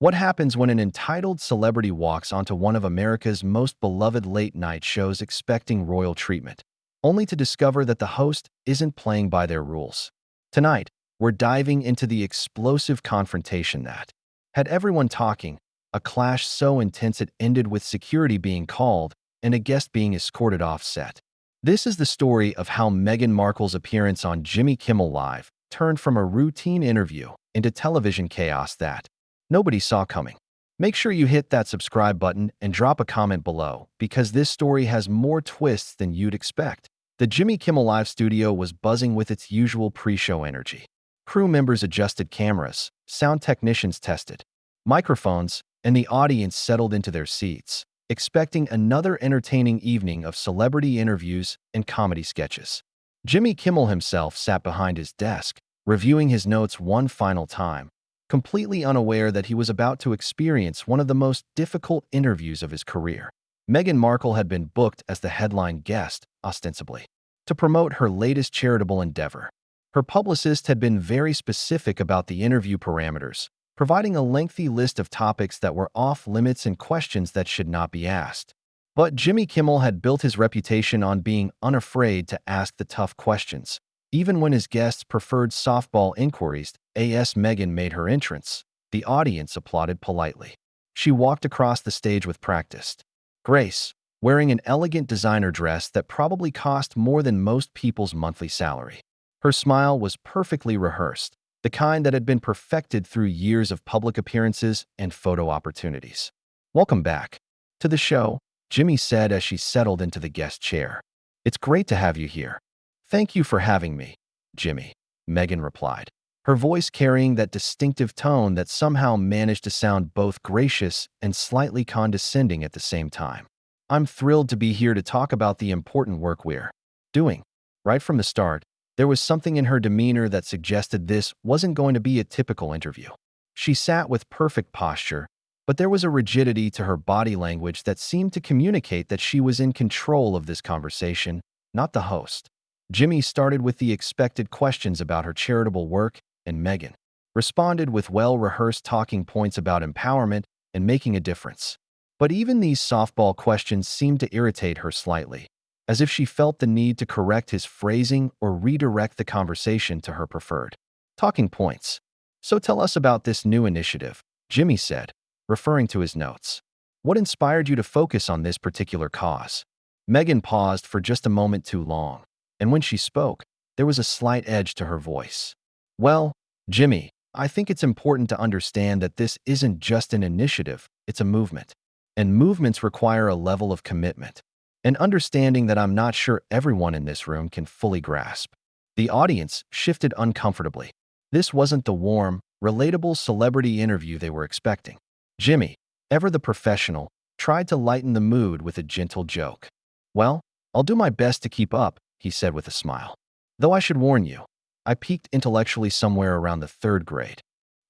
What happens when an entitled celebrity walks onto one of America's most beloved late-night shows expecting royal treatment, only to discover that the host isn't playing by their rules? Tonight, we're diving into the explosive confrontation that had everyone talking, a clash so intense it ended with security being called and a guest being escorted off set. This is the story of how Meghan Markle's appearance on Jimmy Kimmel Live turned from a routine interview into television chaos that nobody saw coming. Make sure you hit that subscribe button and drop a comment below because this story has more twists than you'd expect. The Jimmy Kimmel Live studio was buzzing with its usual pre-show energy. Crew members adjusted cameras, sound technicians tested microphones, and the audience settled into their seats, expecting another entertaining evening of celebrity interviews and comedy sketches. Jimmy Kimmel himself sat behind his desk, reviewing his notes one final time, completely unaware that he was about to experience one of the most difficult interviews of his career. Meghan Markle had been booked as the headline guest, ostensibly, to promote her latest charitable endeavor. Her publicist had been very specific about the interview parameters, providing a lengthy list of topics that were off-limits and questions that should not be asked. But Jimmy Kimmel had built his reputation on being unafraid to ask the tough questions. Even when his guests preferred softball inquiries, as Meghan made her entrance, the audience applauded politely. She walked across the stage with practiced grace, wearing an elegant designer dress that probably cost more than most people's monthly salary. Her smile was perfectly rehearsed, the kind that had been perfected through years of public appearances and photo opportunities. "Welcome back to the show," Jimmy said as she settled into the guest chair. "It's great to have you here." "Thank you for having me, Jimmy," Meghan replied, her voice carrying that distinctive tone that somehow managed to sound both gracious and slightly condescending at the same time. "I'm thrilled to be here to talk about the important work we're doing." Right from the start, there was something in her demeanor that suggested this wasn't going to be a typical interview. She sat with perfect posture, but there was a rigidity to her body language that seemed to communicate that she was in control of this conversation, not the host. Jimmy started with the expected questions about her charitable work, and Meghan responded with well-rehearsed talking points about empowerment and making a difference. But even these softball questions seemed to irritate her slightly, as if she felt the need to correct his phrasing or redirect the conversation to her preferred talking points. "So tell us about this new initiative," Jimmy said, referring to his notes. "What inspired you to focus on this particular cause?" Meghan paused for just a moment too long, and when she spoke, there was a slight edge to her voice. "Well, Jimmy, I think it's important to understand that this isn't just an initiative, it's a movement. And movements require a level of commitment, an understanding that I'm not sure everyone in this room can fully grasp." The audience shifted uncomfortably. This wasn't the warm, relatable celebrity interview they were expecting. Jimmy, ever the professional, tried to lighten the mood with a gentle joke. "Well, I'll do my best to keep up," he said with a smile. "Though I should warn you, I peaked intellectually somewhere around the 3rd grade."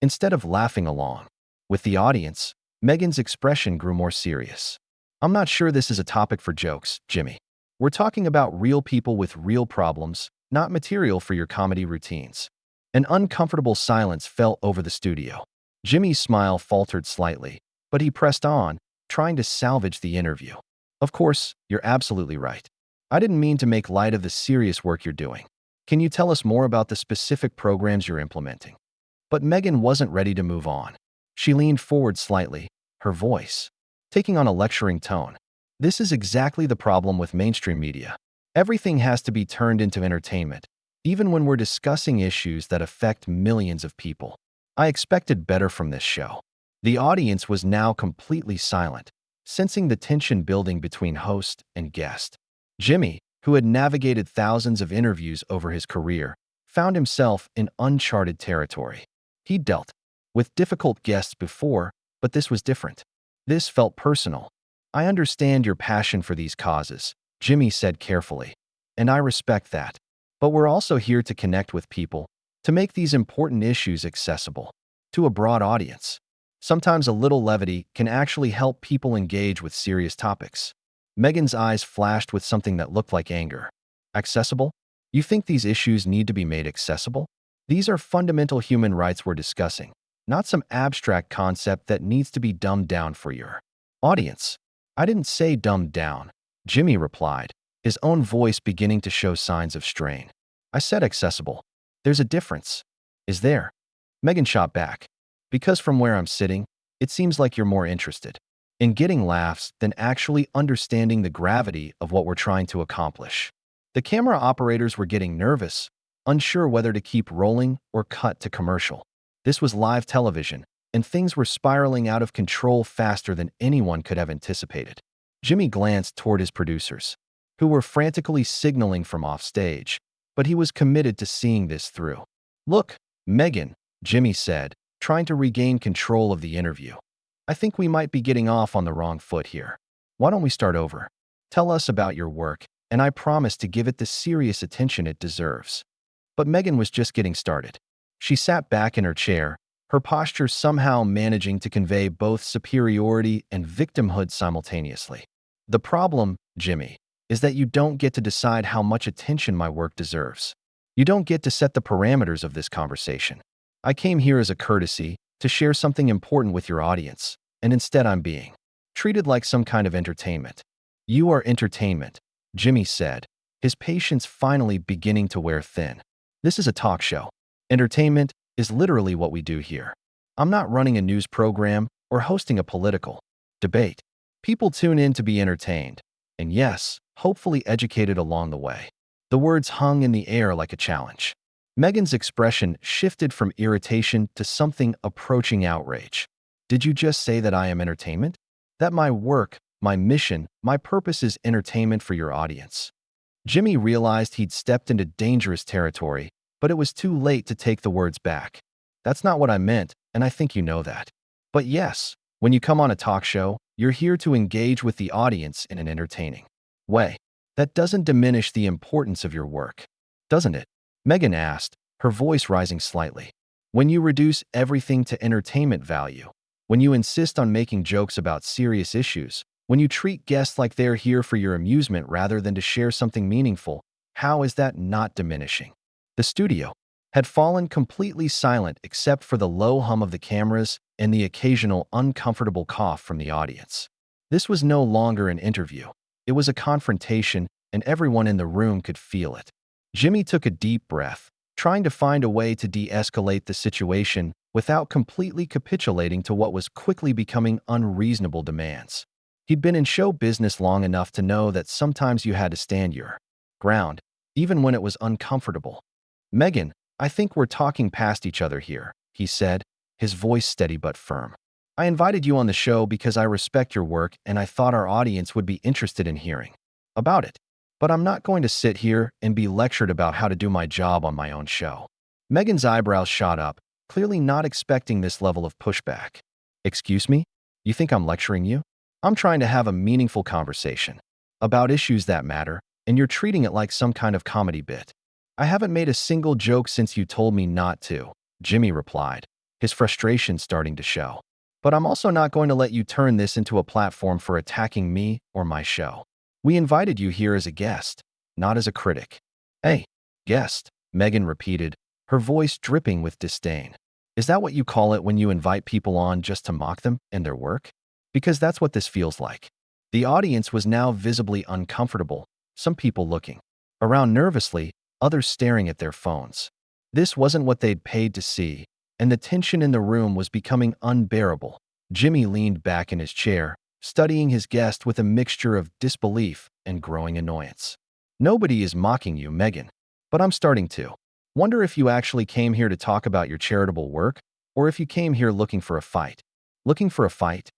Instead of laughing along with the audience, Meghan's expression grew more serious. "I'm not sure this is a topic for jokes, Jimmy. We're talking about real people with real problems, not material for your comedy routines." An uncomfortable silence fell over the studio. Jimmy's smile faltered slightly, but he pressed on, trying to salvage the interview. "Of course, you're absolutely right. I didn't mean to make light of the serious work you're doing. Can you tell us more about the specific programs you're implementing?" But Meghan wasn't ready to move on. She leaned forward slightly, her voice taking on a lecturing tone. "This is exactly the problem with mainstream media. Everything has to be turned into entertainment, even when we're discussing issues that affect millions of people. I expected better from this show." The audience was now completely silent, sensing the tension building between host and guest. Jimmy, who had navigated thousands of interviews over his career, found himself in uncharted territory. He'd dealt with difficult guests before, but this was different. This felt personal. "I understand your passion for these causes," Jimmy said carefully, "and I respect that. But we're also here to connect with people, to make these important issues accessible to a broad audience. Sometimes a little levity can actually help people engage with serious topics." Meghan's eyes flashed with something that looked like anger. "Accessible? You think these issues need to be made accessible? These are fundamental human rights we're discussing, not some abstract concept that needs to be dumbed down for your audience. I didn't say dumbed down, Jimmy replied, his own voice beginning to show signs of strain. I said accessible. There's a difference. Is there? Meghan shot back. Because from where I'm sitting, it seems like you're more interested in getting laughs than actually understanding the gravity of what we're trying to accomplish. The camera operators were getting nervous, unsure whether to keep rolling or cut to commercial. This was live television, and things were spiraling out of control faster than anyone could have anticipated. Jimmy glanced toward his producers, who were frantically signaling from offstage, but he was committed to seeing this through. Look, Meghan, Jimmy said, trying to regain control of the interview. I think we might be getting off on the wrong foot here. Why don't we start over? Tell us about your work, and I promise to give it the serious attention it deserves. But Meghan was just getting started. She sat back in her chair, her posture somehow managing to convey both superiority and victimhood simultaneously. The problem, Jimmy, is that you don't get to decide how much attention my work deserves. You don't get to set the parameters of this conversation. I came here as a courtesy to share something important with your audience, and instead I'm being treated like some kind of entertainment. You are entertainment, Jimmy said, his patience finally beginning to wear thin. This is a talk show. Entertainment is literally what we do here. I'm not running a news program or hosting a political debate. People tune in to be entertained, and yes, hopefully educated along the way. The words hung in the air like a challenge. Meghan's expression shifted from irritation to something approaching outrage. Did you just say that I am entertainment? That my work, my mission, my purpose is entertainment for your audience? Jimmy realized he'd stepped into dangerous territory, but it was too late to take the words back. That's not what I meant, and I think you know that. But yes, when you come on a talk show, you're here to engage with the audience in an entertaining way. That doesn't diminish the importance of your work, doesn't it? Meghan asked, her voice rising slightly. When you reduce everything to entertainment value, when you insist on making jokes about serious issues, when you treat guests like they're here for your amusement rather than to share something meaningful, how is that not diminishing? The studio had fallen completely silent except for the low hum of the cameras and the occasional uncomfortable cough from the audience. This was no longer an interview. It was a confrontation, and everyone in the room could feel it. Jimmy took a deep breath, trying to find a way to de-escalate the situation without completely capitulating to what was quickly becoming unreasonable demands. He'd been in show business long enough to know that sometimes you had to stand your ground, even when it was uncomfortable. Meghan, I think we're talking past each other here, he said, his voice steady but firm. I invited you on the show because I respect your work and I thought our audience would be interested in hearing about it. But I'm not going to sit here and be lectured about how to do my job on my own show. Meghan's eyebrows shot up, clearly not expecting this level of pushback. Excuse me? You think I'm lecturing you? I'm trying to have a meaningful conversation about issues that matter, and you're treating it like some kind of comedy bit. I haven't made a single joke since you told me not to, Jimmy replied, his frustration starting to show. But I'm also not going to let you turn this into a platform for attacking me or my show. We invited you here as a guest, not as a critic. Hey, guest, Meghan repeated, her voice dripping with disdain. Is that what you call it when you invite people on just to mock them and their work? Because that's what this feels like. The audience was now visibly uncomfortable, some people looking around nervously, others staring at their phones. This wasn't what they'd paid to see, and the tension in the room was becoming unbearable. Jimmy leaned back in his chair, studying his guest with a mixture of disbelief and growing annoyance. Nobody is mocking you, Meghan, but I'm starting to wonder if you actually came here to talk about your charitable work, or if you came here looking for a fight. Looking for a fight?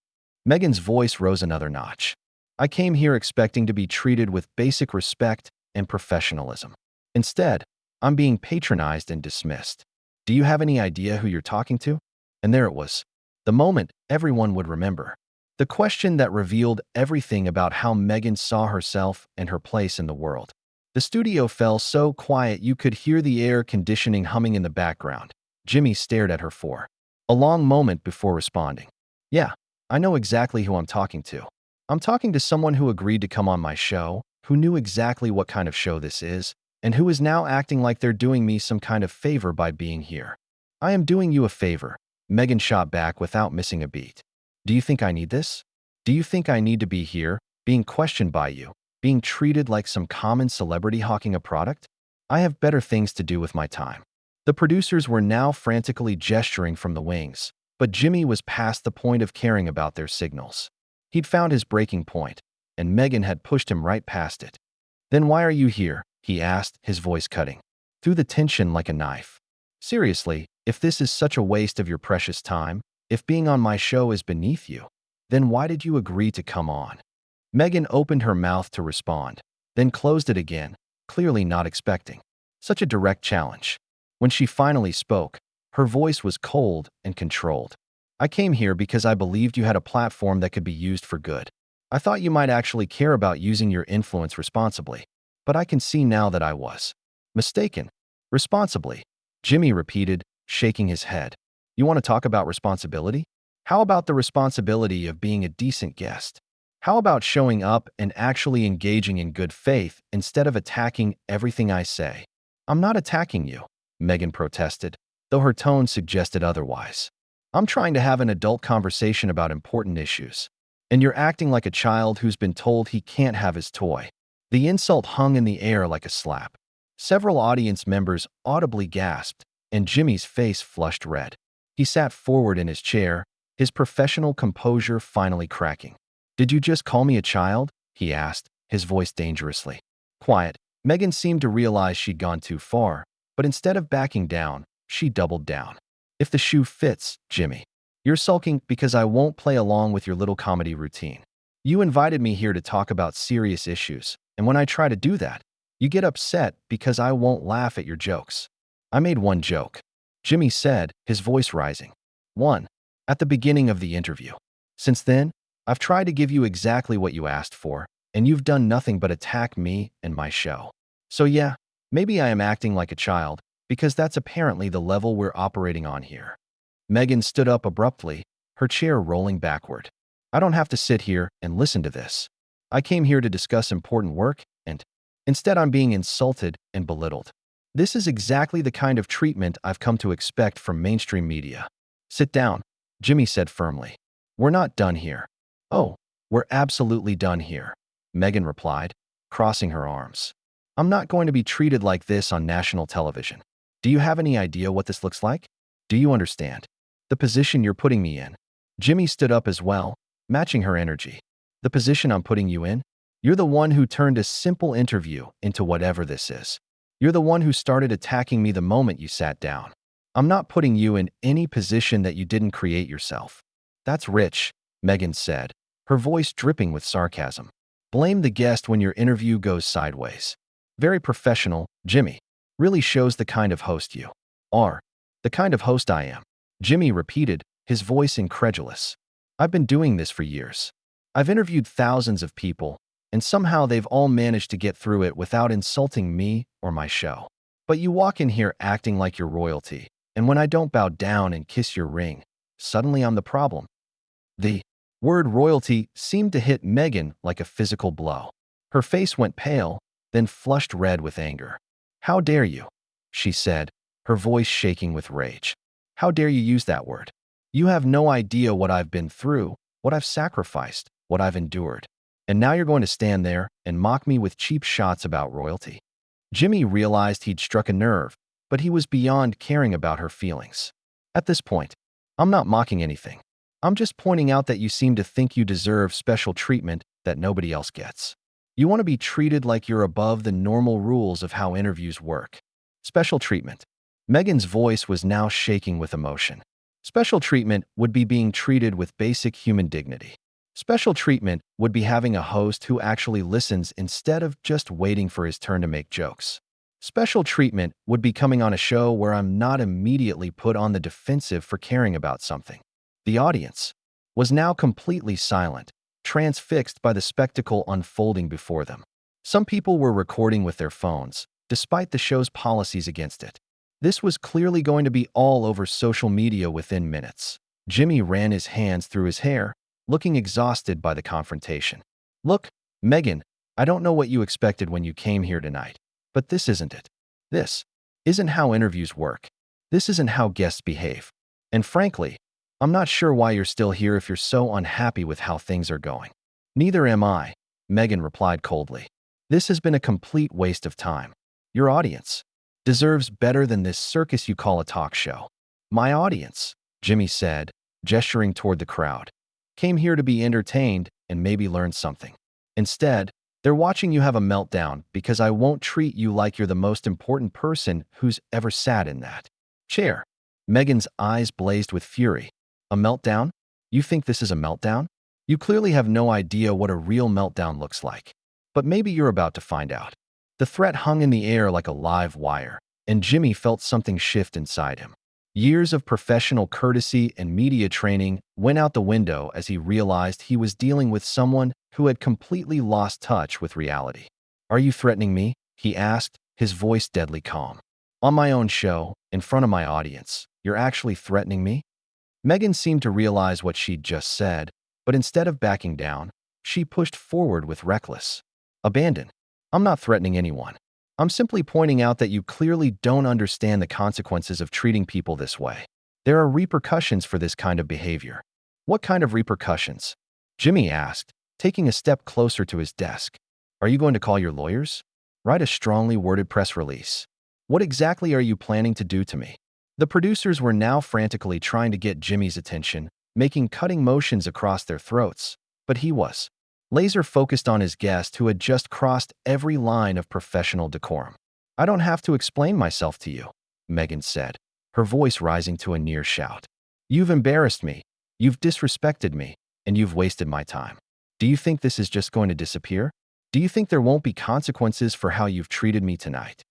Meghan's voice rose another notch. I came here expecting to be treated with basic respect and professionalism. Instead, I'm being patronized and dismissed. Do you have any idea who you're talking to? And there it was. The moment everyone would remember. The question that revealed everything about how Meghan saw herself and her place in the world. The studio fell so quiet you could hear the air conditioning humming in the background. Jimmy stared at her for a long moment before responding. Yeah, I know exactly who I'm talking to. I'm talking to someone who agreed to come on my show, who knew exactly what kind of show this is, and who is now acting like they're doing me some kind of favor by being here. I am doing you a favor, Meghan shot back without missing a beat. Do you think I need this? Do you think I need to be here, being questioned by you, being treated like some common celebrity hawking a product? I have better things to do with my time. The producers were now frantically gesturing from the wings, but Jimmy was past the point of caring about their signals. He'd found his breaking point, and Meghan had pushed him right past it. Then why are you here? He asked, his voice cutting through the tension like a knife. Seriously, if this is such a waste of your precious time, if being on my show is beneath you, then why did you agree to come on? Meghan opened her mouth to respond, then closed it again, clearly not expecting such a direct challenge. When she finally spoke, her voice was cold and controlled. I came here because I believed you had a platform that could be used for good. I thought you might actually care about using your influence responsibly, but I can see now that I was mistaken. Responsibly, Jimmy repeated, shaking his head. You want to talk about responsibility? How about the responsibility of being a decent guest? How about showing up and actually engaging in good faith instead of attacking everything I say? I'm not attacking you, Meghan protested, though her tone suggested otherwise. I'm trying to have an adult conversation about important issues, and you're acting like a child who's been told he can't have his toy. The insult hung in the air like a slap. Several audience members audibly gasped, and Jimmy's face flushed red. He sat forward in his chair, his professional composure finally cracking. Did you just call me a child? He asked, his voice dangerously quiet. Meghan seemed to realize she'd gone too far, but instead of backing down, she doubled down. If the shoe fits, Jimmy. You're sulking because I won't play along with your little comedy routine. You invited me here to talk about serious issues, and when I try to do that, you get upset because I won't laugh at your jokes. I made one joke, Jimmy said, his voice rising. One, at the beginning of the interview. Since then, I've tried to give you exactly what you asked for, and you've done nothing but attack me and my show. So yeah, maybe I am acting like a child, because that's apparently the level we're operating on here. Meghan stood up abruptly, her chair rolling backward. I don't have to sit here and listen to this. I came here to discuss important work, and instead I'm being insulted and belittled. This is exactly the kind of treatment I've come to expect from mainstream media. Sit down, Jimmy said firmly. We're not done here. Oh, we're absolutely done here, Meghan replied, crossing her arms. I'm not going to be treated like this on national television. Do you have any idea what this looks like? Do you understand the position you're putting me in? Jimmy stood up as well, matching her energy. The position I'm putting you in? You're the one who turned a simple interview into whatever this is. You're the one who started attacking me the moment you sat down. I'm not putting you in any position that you didn't create yourself. That's rich, Meghan said, her voice dripping with sarcasm. Blame the guest when your interview goes sideways. Very professional, Jimmy. Really shows the kind of host you are. The kind of host I am, Jimmy repeated, his voice incredulous. I've been doing this for years. I've interviewed thousands of people, and somehow they've all managed to get through it without insulting me or my show. But you walk in here acting like you're royalty, and when I don't bow down and kiss your ring, suddenly I'm the problem. The word royalty seemed to hit Meghan like a physical blow. Her face went pale, then flushed red with anger. How dare you? She said, her voice shaking with rage. How dare you use that word? You have no idea what I've been through, what I've sacrificed, what I've endured. And now you're going to stand there and mock me with cheap shots about royalty. Jimmy realized he'd struck a nerve, but he was beyond caring about her feelings. At this point, I'm not mocking anything. I'm just pointing out that you seem to think you deserve special treatment that nobody else gets. You want to be treated like you're above the normal rules of how interviews work. Special treatment. Meghan's voice was now shaking with emotion. Special treatment would be being treated with basic human dignity. Special treatment would be having a host who actually listens instead of just waiting for his turn to make jokes. Special treatment would be coming on a show where I'm not immediately put on the defensive for caring about something. The audience was now completely silent, transfixed by the spectacle unfolding before them. Some people were recording with their phones, despite the show's policies against it. This was clearly going to be all over social media within minutes. Jimmy ran his hands through his hair, looking exhausted by the confrontation. Look, Meghan, I don't know what you expected when you came here tonight, but this isn't it. This isn't how interviews work. This isn't how guests behave. And frankly, I'm not sure why you're still here if you're so unhappy with how things are going. Neither am I, Meghan replied coldly. This has been a complete waste of time. Your audience deserves better than this circus you call a talk show. My audience, Jimmy said, gesturing toward the crowd, came here to be entertained and maybe learn something. Instead, they're watching you have a meltdown because I won't treat you like you're the most important person who's ever sat in that chair. Meghan's eyes blazed with fury. A meltdown? You think this is a meltdown? You clearly have no idea what a real meltdown looks like. But maybe you're about to find out. The threat hung in the air like a live wire, and Jimmy felt something shift inside him. Years of professional courtesy and media training went out the window as he realized he was dealing with someone who had completely lost touch with reality. Are you threatening me? He asked, his voice deadly calm. On my own show, in front of my audience, you're actually threatening me? Meghan seemed to realize what she'd just said, but instead of backing down, she pushed forward with reckless abandon. I'm not threatening anyone. I'm simply pointing out that you clearly don't understand the consequences of treating people this way. There are repercussions for this kind of behavior. What kind of repercussions? Jimmy asked, taking a step closer to his desk. Are you going to call your lawyers? Write a strongly worded press release. What exactly are you planning to do to me? The producers were now frantically trying to get Jimmy's attention, making cutting motions across their throats, but he was laser-focused on his guest who had just crossed every line of professional decorum. I don't have to explain myself to you, Meghan said, her voice rising to a near shout. You've embarrassed me, you've disrespected me, and you've wasted my time. Do you think this is just going to disappear? Do you think there won't be consequences for how you've treated me tonight?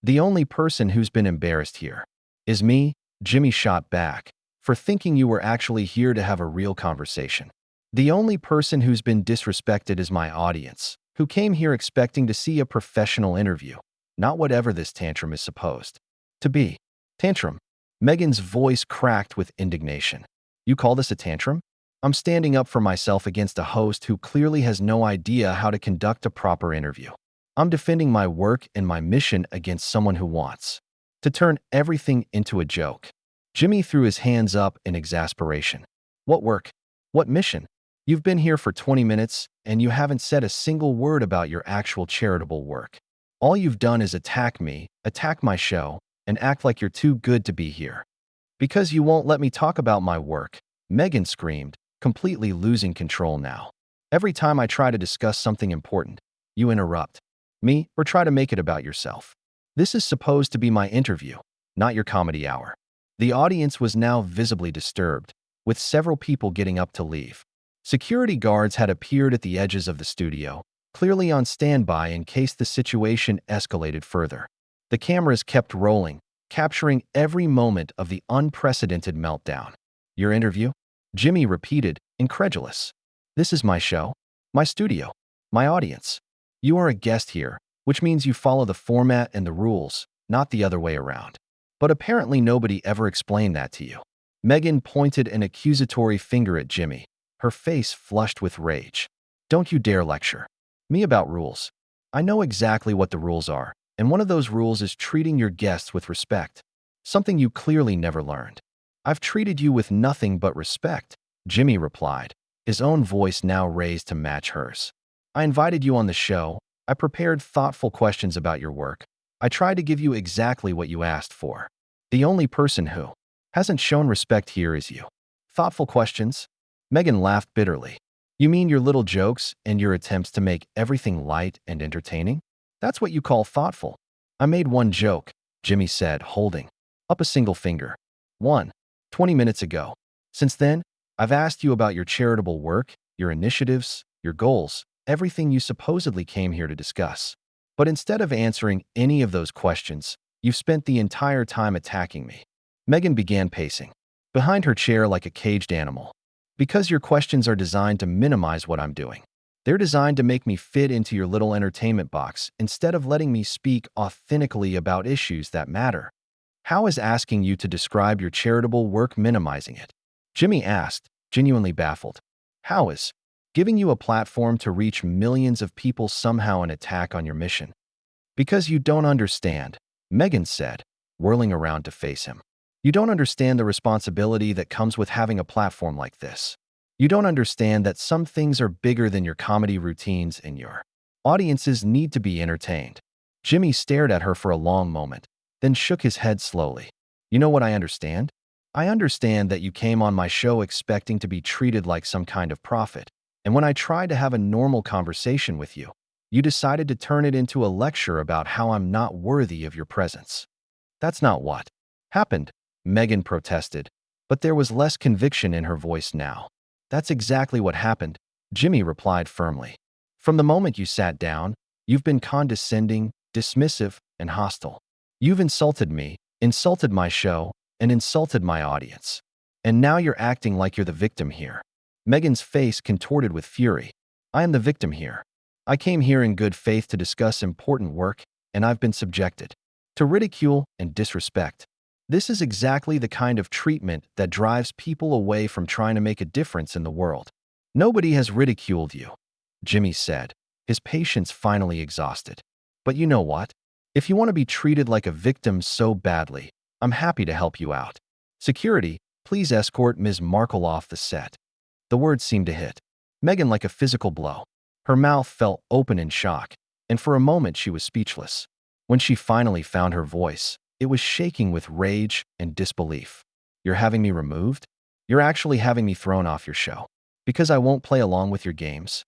The only person who's been embarrassed here is me, Jimmy shot back, for thinking you were actually here to have a real conversation. The only person who's been disrespected is my audience, who came here expecting to see a professional interview, not whatever this tantrum is supposed to be. Tantrum. Meghan's voice cracked with indignation. You call this a tantrum? I'm standing up for myself against a host who clearly has no idea how to conduct a proper interview. I'm defending my work and my mission against someone who wants to turn everything into a joke. Jimmy threw his hands up in exasperation. What work? What mission? You've been here for 20 minutes, and you haven't said a single word about your actual charitable work. All you've done is attack me, attack my show, and act like you're too good to be here. Because you won't let me talk about my work, Meghan screamed, completely losing control now. Every time I try to discuss something important, you interrupt me or try to make it about yourself. This is supposed to be my interview, not your comedy hour. The audience was now visibly disturbed, with several people getting up to leave. Security guards had appeared at the edges of the studio, clearly on standby in case the situation escalated further. The cameras kept rolling, capturing every moment of the unprecedented meltdown. Your interview? Jimmy repeated, incredulous. This is my show, my studio, my audience. You are a guest here, which means you follow the format and the rules, not the other way around. But apparently nobody ever explained that to you. Meghan pointed an accusatory finger at Jimmy, her face flushed with rage. Don't you dare lecture me about rules. I know exactly what the rules are, and one of those rules is treating your guests with respect, something you clearly never learned. I've treated you with nothing but respect, Jimmy replied, his own voice now raised to match hers. I invited you on the show. I prepared thoughtful questions about your work. I tried to give you exactly what you asked for. The only person who hasn't shown respect here is you. Thoughtful questions? Meghan laughed bitterly. You mean your little jokes and your attempts to make everything light and entertaining? That's what you call thoughtful. I made one joke, Jimmy said, holding up a single finger. 20 minutes ago. Since then, I've asked you about your charitable work, your initiatives, your goals, everything you supposedly came here to discuss. But instead of answering any of those questions, you've spent the entire time attacking me. Meghan began pacing behind her chair like a caged animal. Because your questions are designed to minimize what I'm doing. They're designed to make me fit into your little entertainment box instead of letting me speak authentically about issues that matter. How is asking you to describe your charitable work minimizing it? Jimmy asked, genuinely baffled. How is giving you a platform to reach millions of people somehow an attack on your mission? Because you don't understand, Meghan said, whirling around to face him. You don't understand the responsibility that comes with having a platform like this. You don't understand that some things are bigger than your comedy routines and your audiences need to be entertained. Jimmy stared at her for a long moment, then shook his head slowly. You know what I understand? I understand that you came on my show expecting to be treated like some kind of prophet. And when I tried to have a normal conversation with you, you decided to turn it into a lecture about how I'm not worthy of your presence. That's not what happened, Meghan protested, but there was less conviction in her voice now. That's exactly what happened, Jimmy replied firmly. From the moment you sat down, you've been condescending, dismissive, and hostile. You've insulted me, insulted my show, and insulted my audience. And now you're acting like you're the victim here. Meghan's face contorted with fury. I am the victim here. I came here in good faith to discuss important work, and I've been subjected to ridicule and disrespect. This is exactly the kind of treatment that drives people away from trying to make a difference in the world. Nobody has ridiculed you, Jimmy said, his patience finally exhausted. But you know what? If you want to be treated like a victim so badly, I'm happy to help you out. Security, please escort Ms. Markle off the set. The words seemed to hit Meghan like a physical blow. Her mouth fell open in shock, and for a moment she was speechless. When she finally found her voice, it was shaking with rage and disbelief. You're having me removed? You're actually having me thrown off your show. Because I won't play along with your games?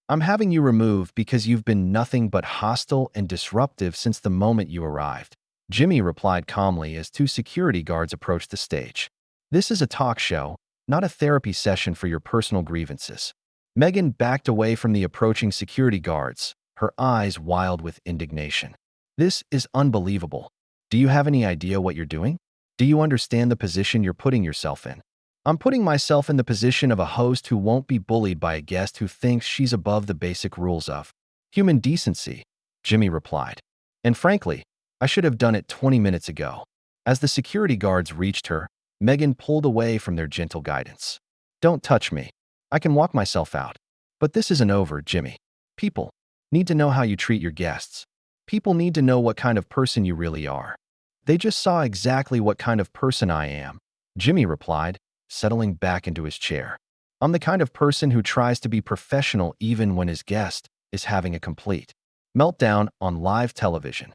I'm having you removed because you've been nothing but hostile and disruptive since the moment you arrived. Jimmy replied calmly as two security guards approached the stage. This is a talk show, not a therapy session for your personal grievances. Meghan backed away from the approaching security guards, her eyes wild with indignation. This is unbelievable. Do you have any idea what you're doing? Do you understand the position you're putting yourself in? I'm putting myself in the position of a host who won't be bullied by a guest who thinks she's above the basic rules of human decency, Jimmy replied. And frankly, I should have done it 20 minutes ago. As the security guards reached her, Meghan pulled away from their gentle guidance. Don't touch me. I can walk myself out. But this isn't over, Jimmy. People need to know how you treat your guests. People need to know what kind of person you really are. They just saw exactly what kind of person I am, Jimmy replied, settling back into his chair. I'm the kind of person who tries to be professional even when his guest is having a complete meltdown on live television.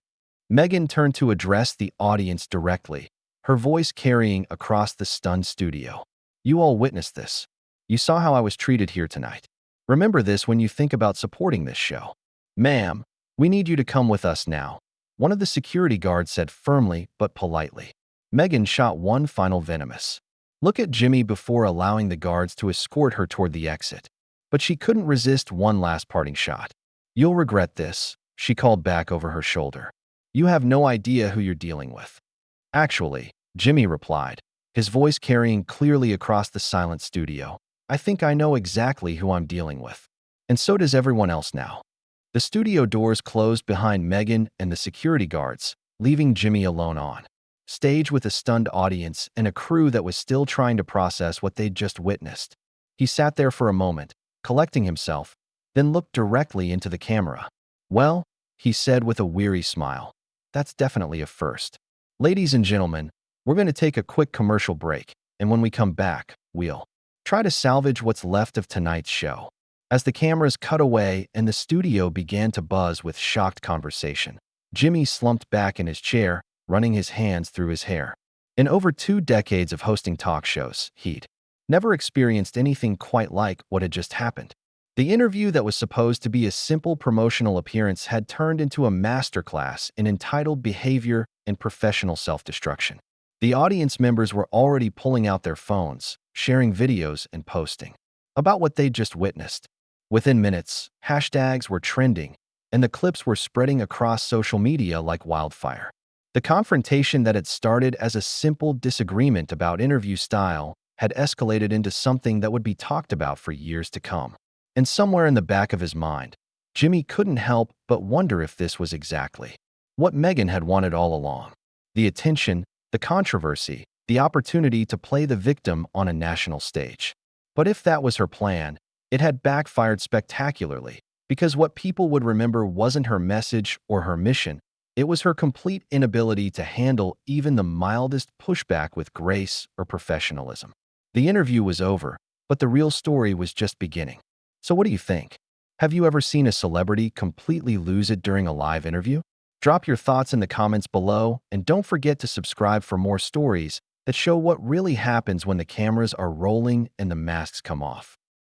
Meghan turned to address the audience directly, her voice carrying across the stunned studio. You all witnessed this. You saw how I was treated here tonight. Remember this when you think about supporting this show. Ma'am, we need you to come with us now, one of the security guards said firmly but politely. Meghan shot one final venomous look at Jimmy before allowing the guards to escort her toward the exit. But she couldn't resist one last parting shot. You'll regret this, she called back over her shoulder. You have no idea who you're dealing with. Actually, Jimmy replied, his voice carrying clearly across the silent studio. I think I know exactly who I'm dealing with. And so does everyone else now. The studio doors closed behind Meghan and the security guards, leaving Jimmy alone on stage with a stunned audience and a crew that was still trying to process what they'd just witnessed. He sat there for a moment, collecting himself, then looked directly into the camera. Well, he said with a weary smile, that's definitely a first. Ladies and gentlemen, we're going to take a quick commercial break, and when we come back, we'll try to salvage what's left of tonight's show. As the cameras cut away and the studio began to buzz with shocked conversation, Jimmy slumped back in his chair, running his hands through his hair. In over 2 decades of hosting talk shows, he'd never experienced anything quite like what had just happened. The interview that was supposed to be a simple promotional appearance had turned into a masterclass in entitled behavior and professional self-destruction. The audience members were already pulling out their phones, sharing videos and posting about what they'd just witnessed. Within minutes, hashtags were trending, and the clips were spreading across social media like wildfire. The confrontation that had started as a simple disagreement about interview style had escalated into something that would be talked about for years to come. And somewhere in the back of his mind, Jimmy couldn't help but wonder if this was exactly what Meghan had wanted all along. The attention, the controversy, the opportunity to play the victim on a national stage. But if that was her plan, it had backfired spectacularly, because what people would remember wasn't her message or her mission, It was her complete inability to handle even the mildest pushback with grace or professionalism. The interview was over, but the real story was just beginning. So what do you think? Have you ever seen a celebrity completely lose it during a live interview? Drop your thoughts in the comments below, and don't forget to subscribe for more stories that show what really happens when the cameras are rolling and the masks come off.